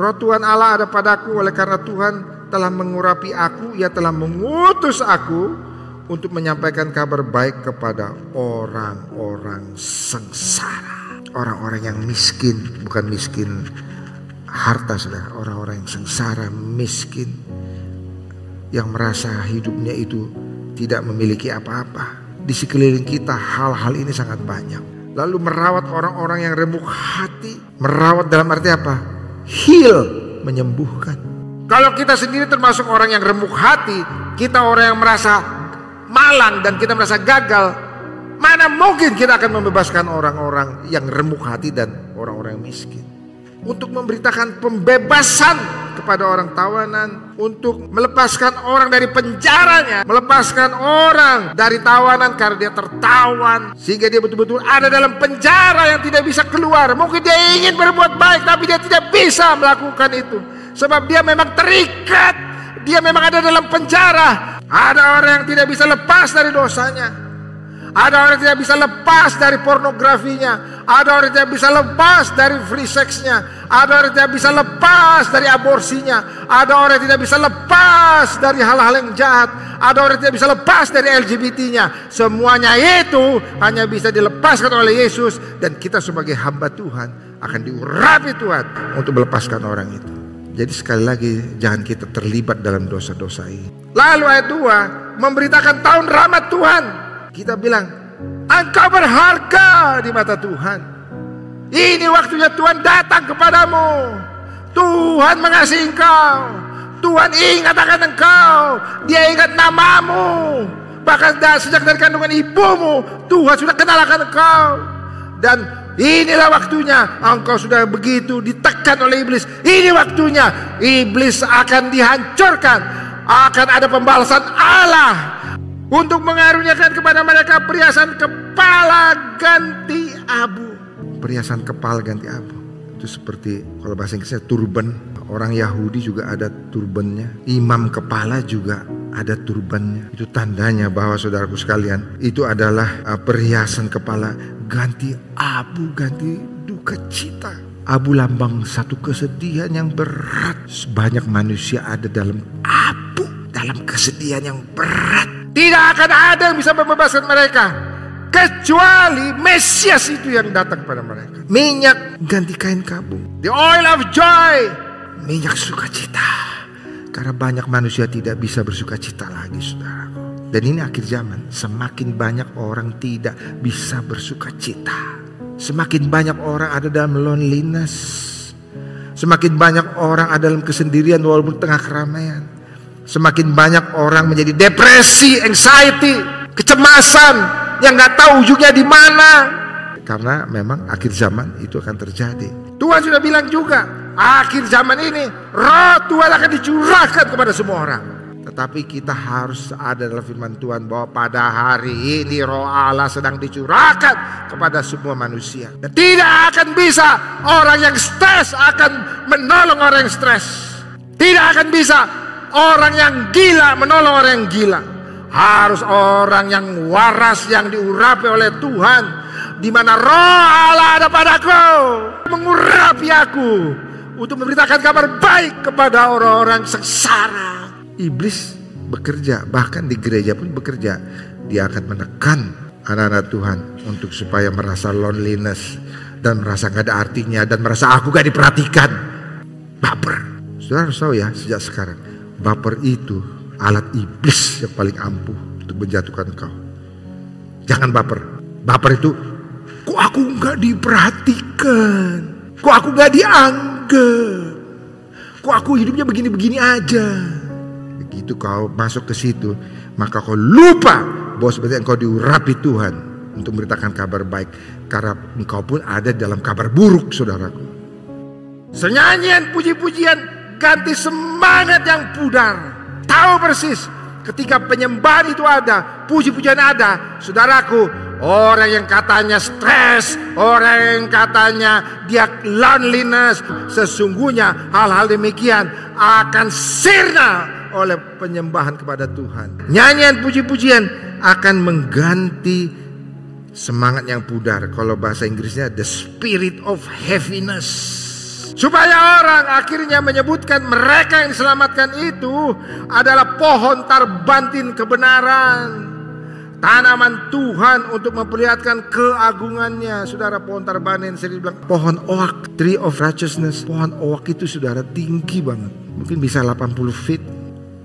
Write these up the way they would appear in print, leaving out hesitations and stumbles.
Roh Tuhan Allah ada padaku, oleh karena Tuhan telah mengurapi aku. Ia telah mengutus aku untuk menyampaikan kabar baik kepada orang-orang sengsara. Orang-orang yang miskin, bukan miskin harta, saudara. Orang-orang yang sengsara, miskin, yang merasa hidupnya itu tidak memiliki apa-apa. Di sekeliling kita hal-hal ini sangat banyak. Lalu merawat orang-orang yang remuk hati. Merawat dalam arti apa? Heal, menyembuhkan. Kalau kita sendiri termasuk orang yang remuk hati, kita orang yang merasa malang dan kita merasa gagal, mana mungkin kita akan membebaskan orang-orang yang remuk hati dan orang-orang yang miskin. Untuk memberitakan pembebasan kepada orang tawanan, untuk melepaskan orang dari penjaranya, melepaskan orang dari tawanan karena dia tertawan, sehingga dia betul-betul ada dalam penjara yang tidak bisa keluar. Mungkin dia ingin berbuat baik tapi dia tidak bisa melakukan itu, sebab dia memang terikat, dia memang ada dalam penjara. Ada orang yang tidak bisa lepas dari dosanya. Ada orang yang tidak bisa lepas dari pornografinya. Ada orang yang tidak bisa lepas dari free sex-nya. Ada orang yang tidak bisa lepas dari aborsinya. Ada orang yang tidak bisa lepas dari hal-hal yang jahat. Ada orang yang tidak bisa lepas dari LGBT-nya. Semuanya itu hanya bisa dilepaskan oleh Yesus. Dan kita sebagai hamba Tuhan akan diurapi Tuhan untuk melepaskan orang itu. Jadi sekali lagi, jangan kita terlibat dalam dosa-dosa ini. Lalu ayat 2, memberitakan tahun rahmat Tuhan. Kita bilang, engkau berharga di mata Tuhan. Ini waktunya Tuhan datang kepadamu. Tuhan mengasihi engkau. Tuhan ingat akan engkau. Dia ingat namamu. Bahkan sejak dari kandungan ibumu, Tuhan sudah kenal akan engkau. Dan inilah waktunya engkau sudah begitu ditekan oleh iblis. Ini waktunya iblis akan dihancurkan. Akan ada pembalasan Allah untuk mengaruniakan kepada mereka perhiasan kepala ganti abu. Perhiasan kepala ganti abu itu seperti kalau bahasa Inggrisnya turban. Orang Yahudi juga ada turbannya. Imam kepala juga ada turbannya. Itu tandanya bahwa saudaraku sekalian, itu adalah perhiasan kepala ganti abu, ganti duka cita. Abu lambang satu kesedihan yang berat. Banyak manusia ada dalam abu, dalam kesedihan yang berat. Tidak akan ada yang bisa membebaskan mereka kecuali Mesias itu yang datang kepada mereka. Minyak ganti kain kabung. The oil of joy, minyak sukacita. Karena banyak manusia tidak bisa bersukacita lagi, saudaraku. Dan ini akhir zaman. Semakin banyak orang tidak bisa bersukacita. Semakin banyak orang ada dalam loneliness. Semakin banyak orang ada dalam kesendirian walaupun tengah keramaian. Semakin banyak orang menjadi depresi, anxiety, kecemasan yang nggak tahu ujungnya di mana. Karena memang akhir zaman itu akan terjadi. Tuhan sudah bilang juga, akhir zaman ini Roh Tuhan akan dicurahkan kepada semua orang. Tetapi kita harus ada dalam firman Tuhan bahwa pada hari ini Roh Allah sedang dicurahkan kepada semua manusia. Dan tidak akan bisa orang yang stres akan menolong orang yang stres. Tidak akan bisa orang yang gila menolong orang yang gila. Harus orang yang waras, yang diurapi oleh Tuhan. Di mana Roh Allah ada padaku, mengurapi aku untuk memberitakan kabar baik kepada orang-orang sengsara. Iblis bekerja, bahkan di gereja pun bekerja. Dia akan menekan anak-anak Tuhan untuk supaya merasa loneliness dan merasa gak ada artinya dan merasa aku gak diperhatikan. Baper. Saudara harus tahu ya, sejak sekarang baper itu alat iblis yang paling ampuh untuk menjatuhkan kau. Jangan baper. Baper itu, kok aku gak diperhatikan, kok aku gak dianggap, kok aku hidupnya begini-begini aja. Begitu kau masuk ke situ, maka kau lupa bahwa sebenarnya engkau diurapi Tuhan untuk memberitakan kabar baik. Karena engkau pun ada dalam kabar buruk, saudaraku. Senyanyian puji-pujian ganti semangat yang pudar. Tahu persis ketika penyembahan itu ada, puji-pujian ada, saudaraku. Orang yang katanya stres, orang yang katanya dia loneliness, sesungguhnya hal-hal demikian akan sirna oleh penyembahan kepada Tuhan. Nyanyian puji-pujian akan mengganti semangat yang pudar. Kalau bahasa Inggrisnya the spirit of heaviness. Supaya orang akhirnya menyebutkan mereka yang diselamatkan itu adalah pohon tarbantin kebenaran, tanaman Tuhan untuk memperlihatkan keagungannya. Saudara, pohon tarbantin, saya bilang pohon oak, tree of righteousness. Pohon oak itu saudara tinggi banget. Mungkin bisa 80 feet,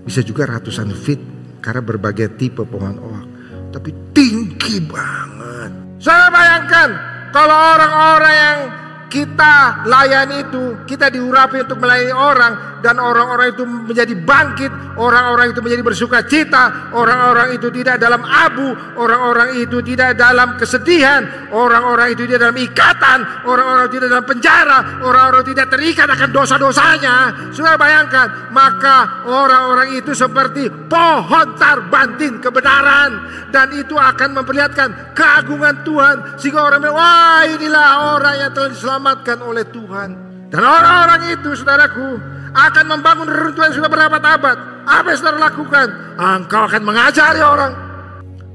bisa juga ratusan feet, karena berbagai tipe pohon oak. Tapi tinggi banget. Saya bayangkan kalau orang-orang yang kita layani itu, kita diurapi untuk melayani orang, dan orang-orang itu menjadi bangkit, orang-orang itu menjadi bersuka cita, orang-orang itu tidak dalam abu, orang-orang itu tidak dalam kesedihan, orang-orang itu tidak dalam ikatan, orang-orang tidak dalam penjara, orang-orang tidak terikat akan dosa-dosanya. Saudara bayangkan, maka orang-orang itu seperti pohon tarbantin kebenaran, dan itu akan memperlihatkan keagungan Tuhan, sehingga orang bilang, wah, inilah orang yang telah diselamatkan oleh Tuhan. Dan orang-orang itu, saudaraku, akan membangun reruntuhan yang sudah berabad-abad. Apa yang saudara lakukan? Engkau akan mengajari orang,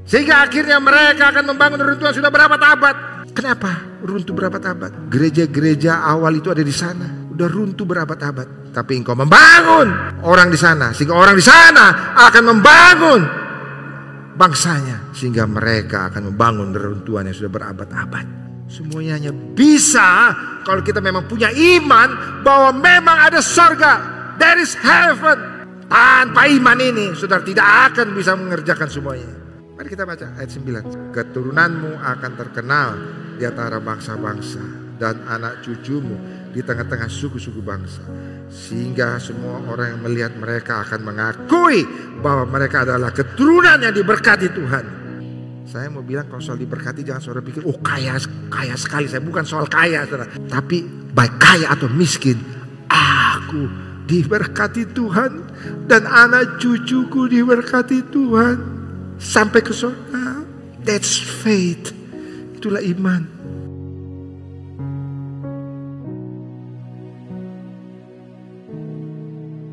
sehingga akhirnya mereka akan membangun reruntuhan yang sudah berabad-abad. Kenapa runtuh berabad-abad? Gereja-gereja awal itu ada di sana, udah runtuh berabad-abad. Tapi engkau membangun orang di sana, sehingga orang di sana akan membangun bangsanya, sehingga mereka akan membangun reruntuhan yang sudah berabad-abad. Semuanya hanya bisa kalau kita memang punya iman bahwa memang ada sorga. There is heaven. Tanpa iman ini, saudara tidak akan bisa mengerjakan semuanya. Mari kita baca ayat 9. Keturunanmu akan terkenal di antara bangsa-bangsa, dan anak cucumu di tengah-tengah suku-suku bangsa, sehingga semua orang yang melihat mereka akan mengakui bahwa mereka adalah keturunan yang diberkati Tuhan. Saya mau bilang, kalau soal diberkati jangan saudara pikir, oh kaya sekali. Saya bukan soal kaya, saudara. Tapi baik kaya atau miskin, aku diberkati Tuhan, dan anak cucuku diberkati Tuhan sampai ke surga. That's faith. Itulah iman.